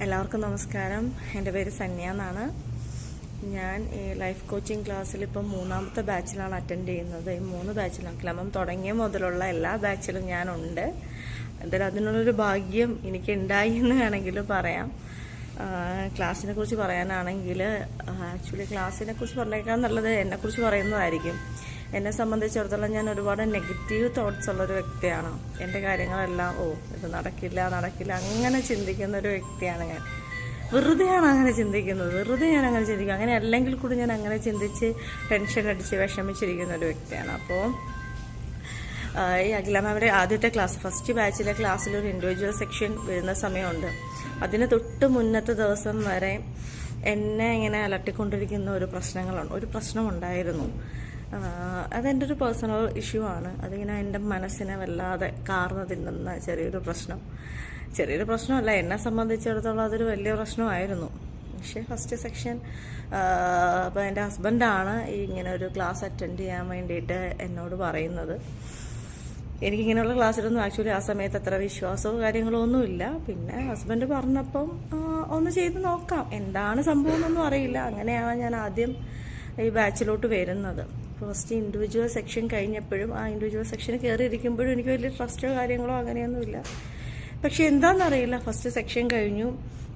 എല്ലാവർക്കും നമസ്കാരം. എൻ്റെ പേര് സന്യ എന്നാണ്. ഞാൻ ഈ ലൈഫ് കോച്ചിങ് ക്ലാസ്സിൽ ഇപ്പം 3ാമത്തെ ബാച്ചിലാണ് അറ്റൻഡ് ചെയ്യുന്നത്. ഈ 3 ബാച്ചിലാണ് ക്ലമം തുടങ്ങിയ മുതലുള്ള എല്ലാ ബാച്ചിലും ഞാനുണ്ട്. എന്തായാലും അതിനുള്ളൊരു ഭാഗ്യം എനിക്ക് ഉണ്ടായി എന്ന് വേണമെങ്കിലും പറയാം. ക്ലാസ്സിനെ കുറിച്ച് പറയാനാണെങ്കിൽ ആക്ച്വലി ക്ലാസ്സിനെ കുറിച്ച് പറഞ്ഞേക്കാൻ നല്ലത് എന്നെക്കുറിച്ച് പറയുന്നതായിരിക്കും. എന്നെ സംബന്ധിച്ചിടത്തോളം ഞാൻ ഒരുപാട് നെഗറ്റീവ് തോട്ട്സ് ഉള്ളൊരു വ്യക്തിയാണ്. എൻ്റെ കാര്യങ്ങളെല്ലാം ഇത് നടക്കില്ല അങ്ങനെ ചിന്തിക്കുന്ന ഒരു വ്യക്തിയാണ് ഞാൻ. വെറുതെയാണ് അങ്ങനെ ചിന്തിക്കുന്നത്, ഞാൻ അങ്ങനെ ചിന്തിക്കും. അങ്ങനെ അല്ലെങ്കിൽ കൂടി ഞാൻ അങ്ങനെ ചിന്തിച്ച് ടെൻഷൻ അടിച്ച് വിഷമിച്ചിരിക്കുന്ന ഒരു വ്യക്തിയാണ്. അപ്പോൾ ഈ അഖില മാമിൻ്റെ ആദ്യത്തെ ക്ലാസ്, ഫസ്റ്റ് ബാച്ചിലെ ക്ലാസ്സിൽ ഒരു ഇൻഡിവിജ്വൽ സെക്ഷൻ വരുന്ന സമയമുണ്ട്. അതിന് തൊട്ട് മുന്നത്തെ ദിവസം വരെ എന്നെ ഇങ്ങനെ അലട്ടിക്കൊണ്ടിരിക്കുന്ന ഒരു പ്രശ്നമുണ്ടായിരുന്നു. അതെൻ്റെ ഒരു പേഴ്സണൽ ഇഷ്യൂ ആണ്. അതിങ്ങനെ എൻ്റെ മനസ്സിനെ വല്ലാതെ കാർന്ന് തിന്നുന്ന ചെറിയൊരു പ്രശ്നമല്ല, എന്നെ സംബന്ധിച്ചിടത്തോളം അതൊരു വലിയ പ്രശ്നമായിരുന്നു. പക്ഷേ ഫസ്റ്റ് സെക്ഷൻ അപ്പോൾ എൻ്റെ ഹസ്ബൻഡാണ് ഇങ്ങനെ ഒരു ക്ലാസ് അറ്റൻഡ് ചെയ്യാൻ വേണ്ടിയിട്ട് എന്നോട് പറയുന്നത്. എനിക്കിങ്ങനെയുള്ള ക്ലാസ്സിലൊന്നും ആക്ച്വലി ആ സമയത്ത് അത്ര വിശ്വാസമോ കാര്യങ്ങളോ ഒന്നുമില്ല. പിന്നെ ഹസ്ബൻഡ് പറഞ്ഞപ്പം ഒന്ന് ചെയ്ത് നോക്കാം, എന്താണ് സംഭവം എന്നൊന്നും അറിയില്ല. അങ്ങനെയാണ് ഞാൻ ആദ്യം ഈ ബാച്ചിലോട്ട് വരുന്നത്. ഫസ്റ്റ് ഇൻഡിവിജ്വൽ സെക്ഷൻ കഴിഞ്ഞപ്പോഴും ആ ഇൻഡിവിജ്വൽ സെക്ഷന് കയറിയിരിക്കുമ്പോഴും എനിക്ക് വലിയ ട്രസ്റ്റോ കാര്യങ്ങളോ അങ്ങനെയൊന്നുമില്ല. പക്ഷെ എന്താണെന്നറിയില്ല, ഫസ്റ്റ് സെക്ഷൻ കഴിഞ്ഞു.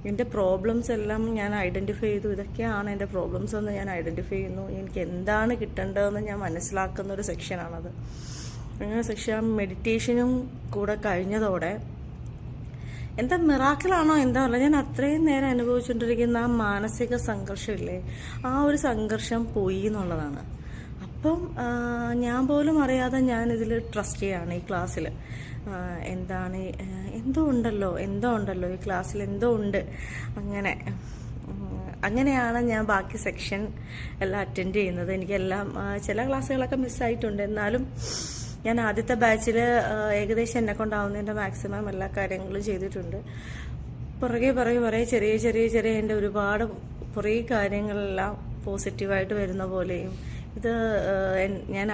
എൻ്റെ പ്രോബ്ലംസ് എല്ലാം ഞാൻ ഐഡൻറ്റിഫൈ ചെയ്തു. ഇതൊക്കെയാണ് എൻ്റെ പ്രോബ്ലംസ് എന്ന് ഞാൻ ഐഡൻറ്റിഫൈ ചെയ്യുന്നു. എനിക്ക് എന്താണ് കിട്ടേണ്ടതെന്ന് ഞാൻ മനസ്സിലാക്കുന്ന ഒരു സെക്ഷനാണത്. അങ്ങനെ സെക്ഷൻ മെഡിറ്റേഷനും കൂടെ കഴിഞ്ഞതോടെ എന്താ മിറാക്കിളാണോ എന്താ പറയുക, ഞാൻ അത്രയും നേരം അനുഭവിച്ചുകൊണ്ടിരിക്കുന്ന ആ മാനസിക സംഘർഷമില്ലേ, ആ ഒരു സംഘർഷം പോയി എന്നുള്ളതാണ്. അപ്പം ഞാൻ പോലും അറിയാതെ ഞാനിതിൽ ട്രസ്റ്റ് ചെയ്യാണ്. ഈ ക്ലാസ്സിൽ എന്തോ ഉണ്ടല്ലോ ഈ ക്ലാസ്സിൽ എന്തോ ഉണ്ട്. അങ്ങനെയാണ് ഞാൻ ബാക്കി സെക്ഷൻ എല്ലാം അറ്റൻഡ് ചെയ്യുന്നത്. എനിക്കെല്ലാം ചില ക്ലാസ്സുകളൊക്കെ മിസ്സായിട്ടുണ്ട്. എന്നാലും ഞാൻ ആദ്യത്തെ ബാച്ചിൽ ഏകദേശം എന്നെ കൊണ്ടാവുന്നതിൻ്റെ മാക്സിമം എല്ലാ കാര്യങ്ങളും ചെയ്തിട്ടുണ്ട്. പുറകെ ചെറിയ എൻ്റെ ഒരുപാട് കുറേ കാര്യങ്ങളെല്ലാം പോസിറ്റീവായിട്ട് വരുന്ന പോലെയും ഇത് ഞാൻ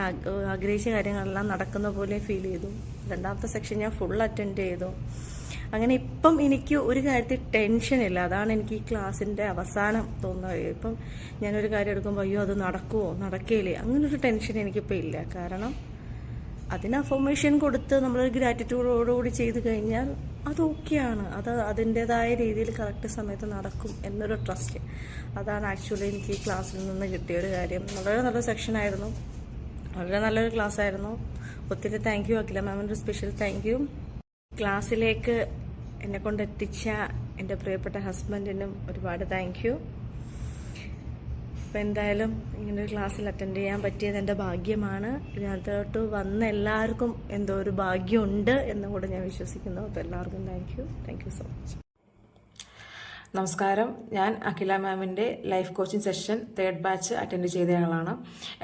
ആഗ്രഹിച്ച കാര്യങ്ങളെല്ലാം നടക്കുന്ന പോലെ ഫീൽ ചെയ്തു. 2ാമത്തെ സെക്ഷൻ ഞാൻ ഫുൾ അറ്റൻഡ് ചെയ്തു. അങ്ങനെ ഇപ്പം എനിക്ക് ഒരു കാര്യത്തിൽ ടെൻഷനില്ല. അതാണ് എനിക്ക് ഈ ക്ലാസ്സിൻ്റെ അവസാനം തോന്നുന്നത്. ഇപ്പം ഞാനൊരു കാര്യം എടുക്കുമ്പോൾ അയ്യോ അത് നടക്കില്ലേ, അങ്ങനൊരു ടെൻഷൻ എനിക്കിപ്പോൾ ഇല്ല. കാരണം അതിന് അഫർമേഷൻ കൊടുത്ത് നമ്മളൊരു ഗ്രാറ്റിറ്റ്യൂഡോടുകൂടി ചെയ്ത് കഴിഞ്ഞാൽ അത് ഓക്കെയാണ്. അത് അതിൻ്റെതായ രീതിയിൽ കറക്റ്റ് സമയത്ത് നടക്കും എന്നൊരു ട്രസ്റ്റ്. അതാണ് ആക്ച്വലി എനിക്ക് ഈ ക്ലാസ്സിൽ നിന്ന് കിട്ടിയൊരു കാര്യം. വളരെ നല്ല സെക്ഷനായിരുന്നു, വളരെ നല്ലൊരു ക്ലാസ് ആയിരുന്നു. ഒത്തിരി താങ്ക് യു അഖില മാമിൻ്റെ സ്പെഷ്യൽ താങ്ക് യു. ക്ലാസ്സിലേക്ക് എന്നെ കൊണ്ട് എത്തിച്ച എൻ്റെ പ്രിയപ്പെട്ട ഹസ്ബൻഡിനും ഒരുപാട് താങ്ക് യു. അപ്പോൾ എന്തായാലും ഇങ്ങനൊരു ക്ലാസ്സിൽ അറ്റൻഡ് ചെയ്യാൻ പറ്റിയത് എൻ്റെ ഭാഗ്യമാണ്. ഇതിനകത്തോട്ട് വന്ന എല്ലാവർക്കും എന്തോ ഒരു ഭാഗ്യമുണ്ട് എന്നും കൂടെ ഞാൻ വിശ്വസിക്കുന്നു. അപ്പോൾ എല്ലാവർക്കും താങ്ക് യു സോ മച്ച്. നമസ്കാരം. ഞാൻ അഖില മാമിൻ്റെ life coaching session 3rd batch attend ചെയ്തയാളാണ്.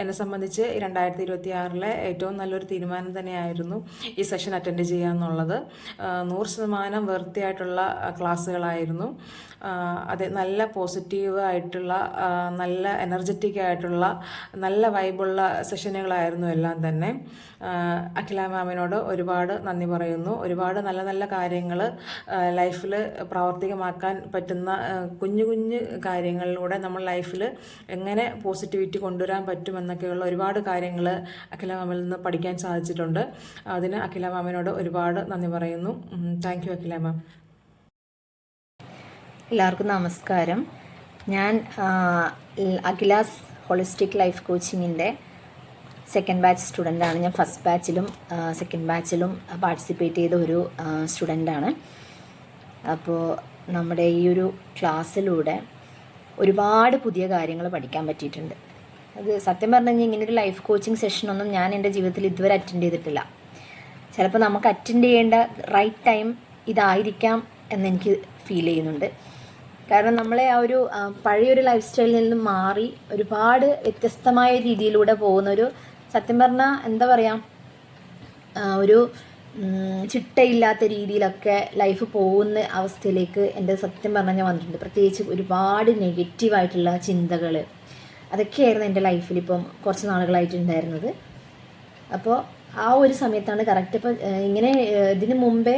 എന്നെ സംബന്ധിച്ച് 2026 ഏറ്റവും നല്ലൊരു തീരുമാനം തന്നെയായിരുന്നു ഈ സെഷൻ അറ്റൻഡ് ചെയ്യുക എന്നുള്ളത്. 100% വൃത്തിയായിട്ടുള്ള ക്ലാസ്സുകളായിരുന്നു. അത് നല്ല പോസിറ്റീവ് ആയിട്ടുള്ള, നല്ല എനർജറ്റിക് ആയിട്ടുള്ള, നല്ല വൈബുള്ള സെഷനുകളായിരുന്നു എല്ലാം തന്നെ. അഖില മാമിനോട് ഒരുപാട് നന്ദി പറയുന്നു. ഒരുപാട് നല്ല നല്ല കാര്യങ്ങൾ ലൈഫിൽ പ്രാവർത്തികമാക്കാൻ പറ്റുന്ന കുഞ്ഞു കാര്യങ്ങളിലൂടെ നമ്മൾ ലൈഫിൽ എങ്ങനെ പോസിറ്റിവിറ്റി കൊണ്ടുവരാൻ പറ്റുമെന്നൊക്കെയുള്ള ഒരുപാട് കാര്യങ്ങൾ അഖില മാമിൽ നിന്ന് പഠിക്കാൻ സാധിച്ചിട്ടുണ്ട്. അതിന് അഖില മാമിനോട് ഒരുപാട് നന്ദി പറയുന്നു. താങ്ക് യു അഖില മാം. എല്ലാവർക്കും നമസ്കാരം. ഞാൻ Akhila's holistic life കോച്ചിങ്ങിൻ്റെ 2nd batch സ്റ്റുഡൻ്റാണ്. ഞാൻ ഫസ്റ്റ് ബാച്ചിലും 2nd ബാച്ചിലും പാർട്ടിസിപ്പേറ്റ് ചെയ്ത ഒരു സ്റ്റുഡൻ്റാണ്. അപ്പോൾ നമ്മുടെ ഈ ഒരു ക്ലാസ്സിലൂടെ ഒരുപാട് പുതിയ കാര്യങ്ങൾ പഠിക്കാൻ പറ്റിയിട്ടുണ്ട്. അത് സത്യം പറഞ്ഞു കഴിഞ്ഞാൽ ഇങ്ങനൊരു ലൈഫ് കോച്ചിങ് സെഷനൊന്നും ഞാൻ എൻ്റെ ജീവിതത്തിൽ ഇതുവരെ അറ്റൻഡ് ചെയ്തിട്ടില്ല. ചിലപ്പോൾ നമുക്ക് അറ്റൻഡ് ചെയ്യേണ്ട റൈറ്റ് ടൈം ഇതായിരിക്കാം എന്നെനിക്ക് ഫീൽ ചെയ്യുന്നുണ്ട്. കാരണം നമ്മളെ ആ ഒരു പഴയൊരു ലൈഫ് സ്റ്റൈലിൽ നിന്നും മാറി ഒരുപാട് വ്യത്യസ്തമായ രീതിയിലൂടെ പോകുന്നൊരു, സത്യം പറഞ്ഞാൽ എന്താ പറയുക, ഒരു ചിട്ടയില്ലാത്ത രീതിയിലൊക്കെ ലൈഫ് പോകുന്ന അവസ്ഥയിലേക്ക് എൻ്റെ സത്യം പറഞ്ഞാൽ ഞാൻ വന്നിട്ടുണ്ട്. പ്രത്യേകിച്ച് ഒരുപാട് നെഗറ്റീവായിട്ടുള്ള ചിന്തകൾ, അതൊക്കെയായിരുന്നു എൻ്റെ ലൈഫിൽ ഇപ്പം കുറച്ച് നാളുകളായിട്ടുണ്ടായിരുന്നത്. അപ്പോൾ ആ ഒരു സമയത്താണ് കറക്റ്റ്. ഇപ്പം ഇങ്ങനെ ഇതിന് മുമ്പേ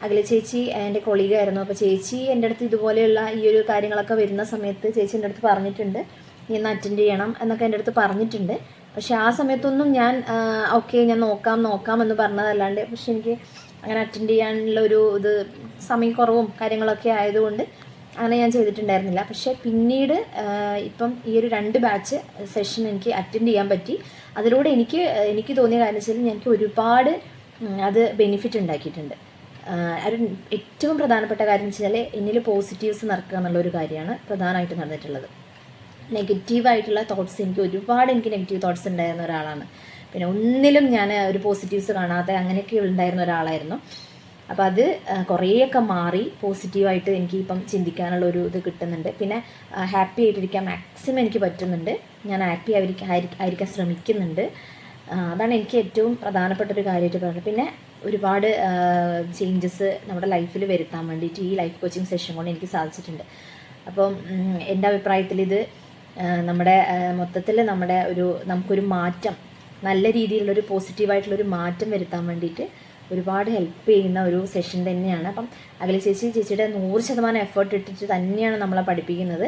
അഖില ചേച്ചി എൻ്റെ കൊളീഗായിരുന്നു. അപ്പോൾ ചേച്ചി എൻ്റെ അടുത്ത് ഇതുപോലെയുള്ള ഈ ഒരു കാര്യങ്ങളൊക്കെ വരുന്ന സമയത്ത് ചേച്ചി എൻ്റെ അടുത്ത് പറഞ്ഞിട്ടുണ്ട്, നീ ഒന്ന് അറ്റൻഡ് ചെയ്യണം എന്നൊക്കെ എൻ്റെ അടുത്ത് പറഞ്ഞിട്ടുണ്ട്. പക്ഷേ ആ സമയത്തൊന്നും ഞാൻ ഓക്കെ ഞാൻ നോക്കാം എന്ന് പറഞ്ഞതല്ലാണ്ട്, പക്ഷെ എനിക്ക് അങ്ങനെ അറ്റൻഡ് ചെയ്യാനുള്ള ഒരു സമയക്കുറവും കാര്യങ്ങളൊക്കെ ആയതുകൊണ്ട് അങ്ങനെ ഞാൻ ചെയ്തിട്ടുണ്ടായിരുന്നില്ല. പക്ഷേ പിന്നീട് ഇപ്പം ഈ ഒരു 2 ബാച്ച് സെഷൻ എനിക്ക് അറ്റൻഡ് ചെയ്യാൻ പറ്റി. അതിലൂടെ എനിക്ക് തോന്നിയ കാര്യം വെച്ചാൽ എനിക്ക് ഒരുപാട് അത് ബെനിഫിറ്റ് ഉണ്ടാക്കിയിട്ടുണ്ട്. ഒരു ഏറ്റവും പ്രധാനപ്പെട്ട കാര്യം എന്ന് വെച്ചാൽ എന്നിൽ പോസിറ്റീവ്സ് നിറക്കുക എന്നുള്ളൊരു കാര്യമാണ് പ്രധാനമായിട്ട് നടന്നിട്ടുള്ളത്. നെഗറ്റീവായിട്ടുള്ള തോട്ട്സ് എനിക്ക് നെഗറ്റീവ് തോട്ട്സ് ഉണ്ടായിരുന്ന ഒരാളാണ്. പിന്നെ ഒന്നിലും ഞാൻ ഒരു പോസിറ്റീവ്സ് കാണാതെ അങ്ങനെയൊക്കെ ഉണ്ടായിരുന്ന ഒരാളായിരുന്നു. അപ്പോൾ അത് കുറേയൊക്കെ മാറി പോസിറ്റീവായിട്ട് എനിക്ക് ഇപ്പം ചിന്തിക്കാനുള്ള ഒരു ഇത് കിട്ടുന്നുണ്ട്. പിന്നെ ഹാപ്പി ആയിട്ടിരിക്കാൻ മാക്സിമം എനിക്ക് പറ്റുന്നുണ്ട്. ഞാൻ ഹാപ്പി ആയിരിക്കാൻ ശ്രമിക്കുന്നുണ്ട്. അതാണ് എനിക്ക് ഏറ്റവും പ്രധാനപ്പെട്ടൊരു കാര്യമായിട്ട് പറയുന്നത്. പിന്നെ ഒരുപാട് ചേഞ്ചസ് നമ്മുടെ ലൈഫിൽ വരുത്താൻ വേണ്ടിയിട്ട് ഈ ലൈഫ് കോച്ചിങ് സെഷൻ കൊണ്ട് എനിക്ക് സാധിച്ചിട്ടുണ്ട്. അപ്പം എൻ്റെ അഭിപ്രായത്തിൽ ഇത് നമ്മുടെ മൊത്തത്തിൽ നമുക്കൊരു മാറ്റം, നല്ല രീതിയിലുള്ളൊരു പോസിറ്റീവായിട്ടുള്ളൊരു മാറ്റം വരുത്താൻ വേണ്ടിയിട്ട് ഒരുപാട് ഹെൽപ്പ് ചെയ്യുന്ന ഒരു സെഷൻ തന്നെയാണ്. അപ്പം അഖില ചേച്ചിയുടെ 100% എഫേർട്ട് ഇട്ടിട്ട് തന്നെയാണ് നമ്മളെ പഠിപ്പിക്കുന്നത്.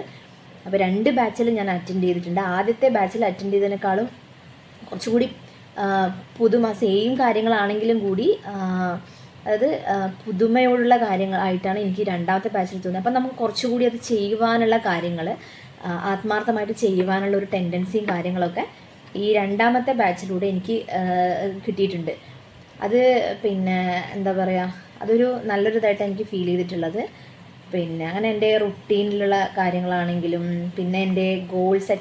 അപ്പോൾ 2 ബാച്ചിൽ ഞാൻ അറ്റൻഡ് ചെയ്തിട്ടുണ്ട്. ആദ്യത്തെ ബാച്ചിൽ അറ്റൻഡ് ചെയ്തതിനേക്കാളും കുറച്ചുകൂടി പുതുമ, സെയിം കാര്യങ്ങളാണെങ്കിലും കൂടി അതായത് പുതുമയോടുള്ള കാര്യങ്ങളായിട്ടാണ് എനിക്ക് 2ാമത്തെ ബാച്ചിൽ തോന്നിയത്. അപ്പം നമുക്ക് കുറച്ചുകൂടി അത് ചെയ്യുവാനുള്ള കാര്യങ്ങൾ, ആത്മാർത്ഥമായിട്ട് ചെയ്യുവാനുള്ള ഒരു ടെൻഡൻസിയും കാര്യങ്ങളൊക്കെ ഈ 2ാമത്തെ ബാച്ചിലൂടെ എനിക്ക് കിട്ടിയിട്ടുണ്ട്. അത് പിന്നെ എന്താ പറയുക, അതൊരു നല്ലൊരു ഇതായിട്ട് എനിക്ക് ഫീൽ ചെയ്തിട്ടുള്ളത്. പിന്നെ അങ്ങനെ എൻ്റെ റുട്ടീനിലുള്ള കാര്യങ്ങളാണെങ്കിലും പിന്നെ എൻ്റെ ഗോൾസ്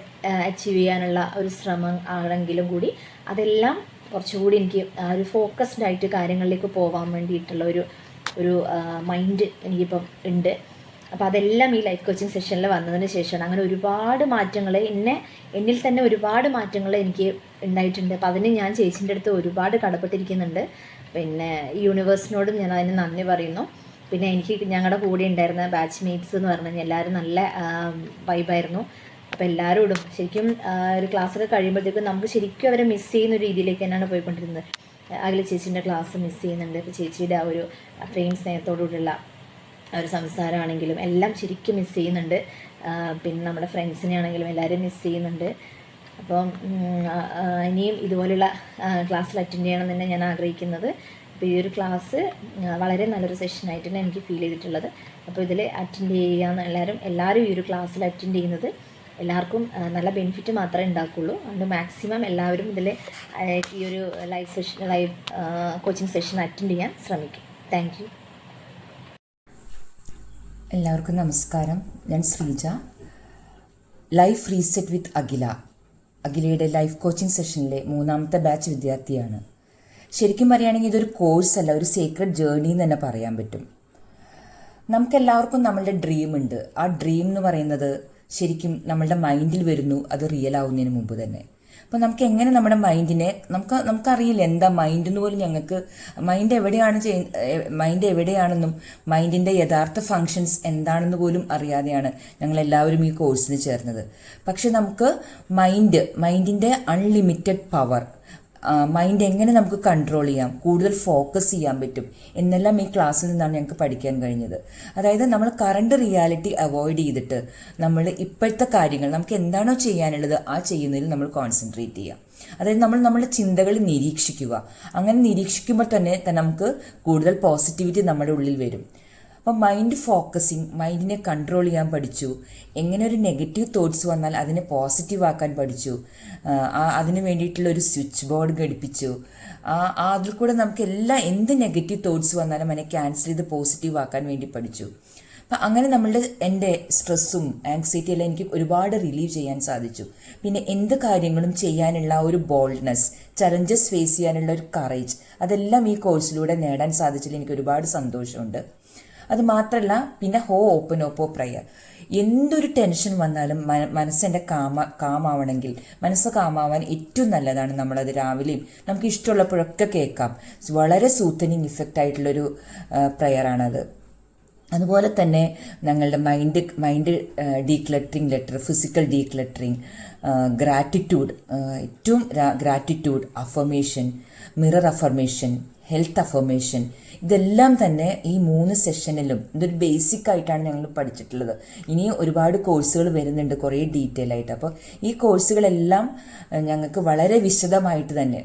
അച്ചീവ് ചെയ്യാനുള്ള ഒരു ശ്രമം ആണെങ്കിലും കൂടി അതെല്ലാം കുറച്ചുകൂടി എനിക്ക് ഒരു ഫോക്കസ്ഡ് ആയിട്ട് കാര്യങ്ങളിലേക്ക് പോകാൻ വേണ്ടിയിട്ടുള്ള ഒരു മൈൻഡ് എനിക്കിപ്പം ഉണ്ട്. അപ്പോൾ അതെല്ലാം ഈ ലൈഫ് കോച്ചിങ് സെഷനിൽ വന്നതിന് ശേഷമാണ്. അങ്ങനെ ഒരുപാട് മാറ്റങ്ങൾ എന്നിൽ തന്നെ ഒരുപാട് മാറ്റങ്ങൾ എനിക്ക് ഉണ്ടായിട്ടുണ്ട്. അപ്പോൾ അതിന് ഞാൻ ചേച്ചിൻ്റെ അടുത്ത് ഒരുപാട് കടപ്പെട്ടിരിക്കുന്നുണ്ട്. പിന്നെ യൂണിവേഴ്സിനോടും ഞാൻ അതിന് നന്ദി പറയുന്നു. പിന്നെ ഞങ്ങളുടെ കൂടെ ഉണ്ടായിരുന്ന ബാച്ച് മേറ്റ്സ് എന്ന് പറഞ്ഞു കഴിഞ്ഞാൽ എല്ലാവരും നല്ല വൈബായിരുന്നു. അപ്പോൾ എല്ലാവരോടും ശരിക്കും ഒരു ക്ലാസ്സൊക്കെ കഴിയുമ്പോഴത്തേക്കും നമുക്ക് ശരിക്കും അവരെ മിസ് ചെയ്യുന്ന ഒരു രീതിയിലേക്ക് തന്നെയാണ് പോയിക്കൊണ്ടിരുന്നത്. അഖില ചേച്ചീൻ്റെ ക്ലാസ് മിസ് ചെയ്യുന്നുണ്ട്. അപ്പോൾ ചേച്ചിയുടെ ആ ഒരു അത്രയും സ്നേഹത്തോടുകൂടിയുള്ള ഒരു സംസാരമാണെങ്കിലും എല്ലാം ശരിക്കും മിസ് ചെയ്യുന്നുണ്ട്. പിന്നെ നമ്മുടെ ഫ്രണ്ട്സിനെ ആണെങ്കിലും എല്ലാവരും മിസ് ചെയ്യുന്നുണ്ട്. അപ്പം ഇനിയും ഇതുപോലെയുള്ള ക്ലാസ്സിൽ അറ്റൻഡ് ചെയ്യണം തന്നെ ഞാൻ ആഗ്രഹിക്കുന്നത്. അപ്പോൾ ഈ ഒരു ക്ലാസ് വളരെ നല്ലൊരു സെഷനായിട്ട് തന്നെ എനിക്ക് ഫീൽ ചെയ്തിട്ടുള്ളത്. അപ്പോൾ ഇതിൽ അറ്റൻഡ് ചെയ്യുക എല്ലാവരും ഈ ഒരു ക്ലാസ്സിൽ അറ്റൻഡ് ചെയ്യുന്നത് എല്ലാവർക്കും നല്ല ബെനിഫിറ്റ് മാത്രമേ ഉണ്ടാക്കുള്ളൂ. അതുകൊണ്ട് മാക്സിമം എല്ലാവരും ഇതിൽ ഈ ഒരു ലൈവ് കോച്ചിങ് സെഷൻ അറ്റൻഡ് ചെയ്യാൻ ശ്രമിക്കും. Thank you. എല്ലാവർക്കും നമസ്കാരം. ഞാൻ ശ്രീജ, ലൈഫ് റീസെറ്റ് വിത്ത് അഖിലയുടെ ലൈഫ് കോച്ചിങ് സെഷനിലെ 3ാമത്തെ ബാച്ച് വിദ്യാർത്ഥിയാണ്. ശരിക്കും പറയുകയാണെങ്കിൽ ഇതൊരു കോഴ്സല്ല, ഒരു സീക്രട്ട് ജേർണി എന്ന് തന്നെ പറയാൻ പറ്റും. നമുക്കെല്ലാവർക്കും നമ്മളുടെ ഡ്രീം ഉണ്ട്. ആ ഡ്രീം എന്ന് പറയുന്നത് ശരിക്കും നമ്മളുടെ മൈൻഡിൽ വരുന്നു, അത് റിയൽ ആവുന്നതിന് മുമ്പ് തന്നെ. അപ്പോൾ നമുക്ക് എങ്ങനെ നമ്മുടെ മൈൻഡിനെ നമുക്കറിയില്ല എന്താ മൈൻഡ് എന്ന് പോലും. ഞങ്ങൾക്ക് മൈൻഡ് എവിടെയാണെന്നും മൈൻഡിൻ്റെ യഥാർത്ഥ ഫങ്ഷൻസ് എന്താണെന്ന് പോലും അറിയാതെയാണ് ഞങ്ങളെല്ലാവരും ഈ കോഴ്സിന് ചേർന്നത്. പക്ഷെ നമുക്ക് മൈൻഡിൻ്റെ അൺലിമിറ്റഡ് പവർ, മൈൻഡ് എങ്ങനെ നമുക്ക് കൺട്രോൾ ചെയ്യാം, കൂടുതൽ ഫോക്കസ് ചെയ്യാൻ പറ്റും എന്നെല്ലാം ഈ ക്ലാസ്സിൽ നിന്നാണ് ഞങ്ങൾക്ക് പഠിക്കാൻ കഴിഞ്ഞത്. അതായത് നമ്മൾ കറണ്ട് റിയാലിറ്റി അവോയ്ഡ് ചെയ്തിട്ട് നമ്മൾ ഇപ്പോഴത്തെ കാര്യങ്ങൾ നമുക്ക് എന്താണോ ചെയ്യാനുള്ളത് ആ ചെയ്യുന്നതിൽ നമ്മൾ കോൺസെൻട്രേറ്റ് ചെയ്യുക. അതായത് നമ്മളുടെ ചിന്തകൾ നിരീക്ഷിക്കുക. അങ്ങനെ നിരീക്ഷിക്കുമ്പോൾ തന്നെ നമുക്ക് കൂടുതൽ പോസിറ്റിവിറ്റി നമ്മുടെ ഉള്ളിൽ വരും. അപ്പം മൈൻഡ് ഫോക്കസിങ്, മൈൻഡിനെ കൺട്രോൾ ചെയ്യാൻ പഠിച്ചു. എങ്ങനെ ഒരു നെഗറ്റീവ് തോട്ട്സ് വന്നാൽ അതിനെ പോസിറ്റീവ് ആക്കാൻ പഠിച്ചു. അതിന് വേണ്ടിയിട്ടുള്ള ഒരു സ്വിച്ച് ബോർഡ് ഘടിപ്പിച്ചു. അതിൽ കൂടെ നമുക്ക് എന്ത് നെഗറ്റീവ് തോട്ട്സ് വന്നാലും അതിനെ ക്യാൻസൽ ചെയ്ത് പോസിറ്റീവ് ആക്കാൻ വേണ്ടി പഠിച്ചു. അപ്പം അങ്ങനെ എൻ്റെ സ്ട്രെസ്സും ആങ്സൈറ്റി എല്ലാം എനിക്ക് ഒരുപാട് റിലീവ് ചെയ്യാൻ സാധിച്ചു. പിന്നെ എന്ത് കാര്യങ്ങളും ചെയ്യാനുള്ള ഒരു ബോൾഡ്നെസ്, ചലഞ്ചസ് ഫേസ് ചെയ്യാനുള്ള ഒരു കറേജ്, അതെല്ലാം ഈ കോഴ്സിലൂടെ നേടാൻ സാധിച്ചതിൽ എനിക്ക് ഒരുപാട് സന്തോഷമുണ്ട്. അത് മാത്രമല്ല പിന്നെ ഓപ്പൺ പ്രയർ. എന്തൊരു ടെൻഷൻ വന്നാലും മനസ്സെൻ്റെ കാമാവണമെങ്കിൽ, മനസ്സ് കാമാവാൻ ഏറ്റവും നല്ലതാണ് നമ്മളത് രാവിലെയും നമുക്ക് ഇഷ്ടമുള്ളപ്പോഴൊക്കെ കേൾക്കാം. വളരെ സൂത്തനിങ് ഇഫക്റ്റ് ആയിട്ടുള്ളൊരു പ്രയറാണത്. അതുപോലെ തന്നെ ഞങ്ങളുടെ മൈൻഡ് ഡീക്ലറ്ററിങ് ലെറ്റർ, ഫിസിക്കൽ ഡീക്ലറ്ററിങ്, ഗ്രാറ്റിറ്റ്യൂഡ്, ഏറ്റവും gratitude, affirmation, mirror affirmation, health affirmation, ഇതെല്ലാം തന്നെ ഈ 3 സെഷനിലും ഇതൊരു ബേസിക് ആയിട്ടാണ് ഞങ്ങൾ പഠിച്ചിട്ടുള്ളത്. ഇനി ഒരുപാട് കോഴ്സുകൾ വരുന്നുണ്ട് കുറേ ഡീറ്റെയിൽ ആയിട്ട്. അപ്പോൾ ഈ കോഴ്സുകളെല്ലാം ഞങ്ങൾക്ക് വളരെ വിശദമായിട്ട് തന്നെ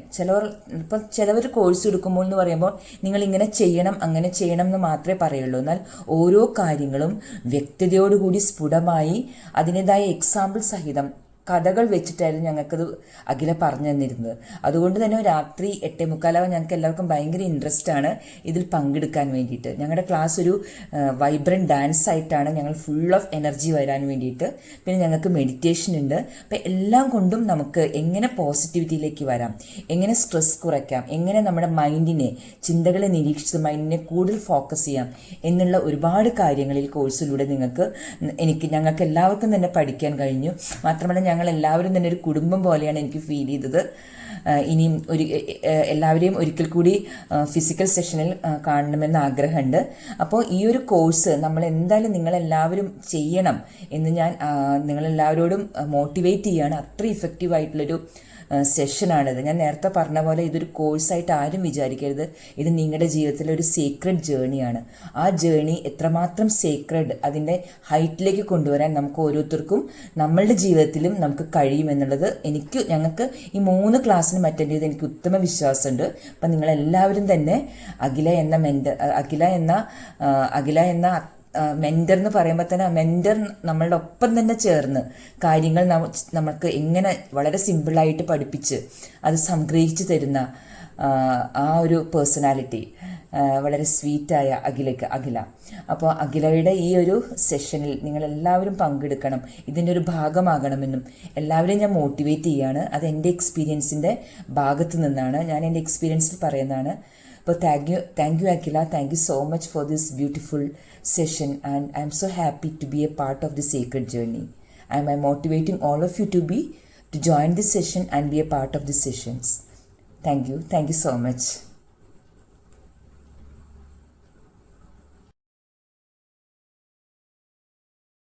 ചിലവർ കോഴ്സ് എടുക്കുമ്പോൾ എന്ന് പറയുമ്പോൾ നിങ്ങൾ ഇങ്ങനെ ചെയ്യണം അങ്ങനെ ചെയ്യണം എന്ന് മാത്രമേ പറയുള്ളൂ. എന്നാൽ ഓരോ കാര്യങ്ങളും വ്യക്തതയോടുകൂടി സ്ഫുടമായി അതിൻ്റെതായ എക്സാമ്പിൾ സഹിതം കഥകൾ വെച്ചിട്ടായിരുന്നു ഞങ്ങൾക്കത് അഖില പറഞ്ഞു തന്നിരുന്നത്. അതുകൊണ്ട് തന്നെ രാത്രി 8:45 ഞങ്ങൾക്ക് എല്ലാവർക്കും ഭയങ്കര ഇൻട്രസ്റ്റ് ആണ് ഇതിൽ പങ്കെടുക്കാൻ വേണ്ടിയിട്ട്. ഞങ്ങളുടെ ക്ലാസ് ഒരു വൈബ്രൻറ്റ് ഡാൻസ് ആയിട്ടാണ്, ഞങ്ങൾ ഫുൾ ഓഫ് എനർജി വരാൻ വേണ്ടിയിട്ട്. പിന്നെ ഞങ്ങൾക്ക് മെഡിറ്റേഷൻ ഉണ്ട്. അപ്പം എല്ലാം കൊണ്ടും നമുക്ക് എങ്ങനെ പോസിറ്റിവിറ്റിയിലേക്ക് വരാം, എങ്ങനെ സ്ട്രെസ് കുറയ്ക്കാം, എങ്ങനെ നമ്മുടെ മൈൻഡിനെ, ചിന്തകളെ നിരീക്ഷിച്ച് മൈൻഡിനെ കൂടുതൽ ഫോക്കസ് ചെയ്യാം എന്നുള്ള ഒരുപാട് കാര്യങ്ങളിൽ കോഴ്സിലൂടെ ഞങ്ങൾക്ക് എല്ലാവർക്കും തന്നെ പഠിക്കാൻ കഴിഞ്ഞു. മാത്രമല്ല ഞങ്ങൾ എല്ലാവരും തന്നെ ഒരു കുടുംബം പോലെയാണ് എനിക്ക് ഫീൽ ചെയ്തത്. ഇനിയും എല്ലാവരെയും ഒരിക്കൽ കൂടി ഫിസിക്കൽ സെഷനിൽ കാണണമെന്ന് ആഗ്രഹമുണ്ട്. അപ്പോൾ ഈ ഒരു കോഴ്സ് നമ്മൾ എന്തായാലും നിങ്ങളെല്ലാവരും ചെയ്യണം എന്ന് ഞാൻ നിങ്ങളെല്ലാവരോടും മോട്ടിവേറ്റ് ചെയ്യുകയാണ്. അത്ര ഇഫക്റ്റീവായിട്ടുള്ളൊരു സെഷനാണിത്. ഞാൻ നേരത്തെ പറഞ്ഞ പോലെ ഇതൊരു കോഴ്സായിട്ട് ആരും വിചാരിക്കരുത്. ഇത് നിങ്ങളുടെ ജീവിതത്തിലെ ഒരു സീക്രട്ട് ജേണിയാണ്. ആ ജേണി എത്രമാത്രം സീക്രട്ട് അതിൻ്റെ ഹൈറ്റിലേക്ക് കൊണ്ടുവരാൻ നമുക്ക് ഓരോരുത്തർക്കും നമ്മളുടെ ജീവിതത്തിലും നമുക്ക് കഴിയുമെന്നുള്ളത് ഞങ്ങൾക്ക് ഈ 3 ക്ലാസ്സിനും അറ്റൻഡ് ചെയ്ത് എനിക്ക് ഉത്തമ വിശ്വാസമുണ്ട്. അപ്പം നിങ്ങളെല്ലാവരും തന്നെ അഖില എന്ന മെൻറ്റർ എന്ന് പറയുമ്പോൾ തന്നെ മെൻറ്റർ നമ്മളുടെ ഒപ്പം തന്നെ ചേർന്ന് കാര്യങ്ങൾ നമുക്ക് എങ്ങനെ വളരെ സിമ്പിളായിട്ട് പഠിപ്പിച്ച് അത് സംഗ്രഹിച്ച് തരുന്ന ആ ഒരു പേഴ്സണാലിറ്റി, വളരെ സ്വീറ്റായ അഖില. അപ്പോൾ അഖിലയുടെ ഈ ഒരു സെഷനിൽ നിങ്ങളെല്ലാവരും പങ്കെടുക്കണം, ഇതിൻ്റെ ഒരു ഭാഗമാകണമെന്നും എല്ലാവരെയും ഞാൻ മോട്ടിവേറ്റ് ചെയ്യുകയാണ്. അത് എൻ്റെ എക്സ്പീരിയൻസിൻ്റെ ഭാഗത്ത് നിന്നാണ്, ഞാൻ എൻ്റെ എക്സ്പീരിയൻസിൽ പറയുന്നതാണ്. അപ്പോൾ thank you Akhila, thank you so much for this beautiful session, and I'm so happy to be a part of the sacred journey. I'm motivating all of you to join this session and be a part of the sessions. Thank you so much.